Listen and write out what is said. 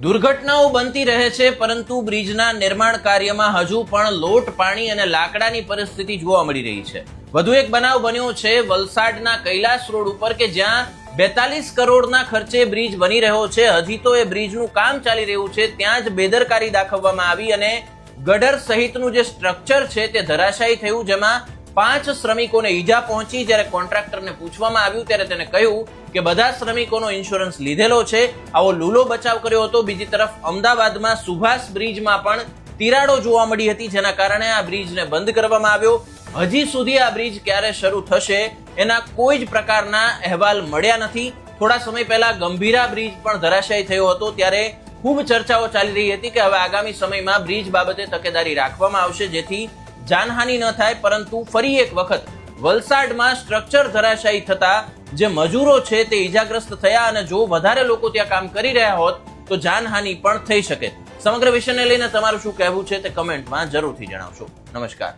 દુર્ઘટનાઓ બનતી રહે છે, પરંતુ બ્રિજના નિર્માણ કાર્યમાં હજુ પણ લોટ પાણી અને લાકડાની પરિસ્થિતિ જોવા મળી રહી છે. વધુ એક બનાવ બન્યો છે વલસાડના કૈલાસ રોડ ઉપર કે જ્યાં 42 કરોડના ખર્ચે બ્રિજ બની રહ્યો છે. હજી તો એ બ્રિજનું કામ ચાલી રહ્યું છે, ત્યાં જ બેદરકારી દાખવવામાં આવી અને ગટર સહિતનું જે સ્ટ્રક્ચર છે તે ધરાશાયી થયું, જેમાં 5 શ્રમિકોને ઈજા પહોંચી. જ્યારે કોન્ટ્રાક્ટરને પૂછવામાં આવ્યું ત્યારે તેને કહ્યું કે બધા શ્રમિકોનો ઇન્સ્યોરન્સ લીધેલો છે. આવો લૂલો બચાવ કર્યો હતો. બીજી તરફ અમદાવાદમાં સુભાષ બ્રિજમાં પણ તિરાડો જોવા મળી હતી, જેના કારણે આ બ્રિજને બંધ કરવામાં આવ્યો. હજી સુધી આ બ્રિજ ક્યારે શરૂ થશે એના કોઈ જ પ્રકારના અહેવાલ મળ્યા નથી. થોડા સમય પહેલા ગંભીરા બ્રિજ પણ ધરાશાયી થયો હતો, ત્યારે ખૂબ ચર્ચાઓ ચાલી રહી હતી કે હવે આગામી સમયમાં બ્રિજ બાબતે તકેદારી રાખવામાં આવશે જેથી જાનહાનિ ન થાય. પરંતુ ફરી એક વખત વલસાડમાં સ્ટ્રક્ચર ધરાશાયી થતા જે મજૂરો છે તે ઈજાગ્રસ્ત થયા અને જો વધારે લોકો ત્યાં કામ કરી રહ્યા હોત તો જાનહાનિ પણ થઈ શકે. સમગ્ર વિષયને લઈને તમારું શું કહેવું છે તે કમેન્ટમાં જરૂરથી જણાવશો. નમસ્કાર.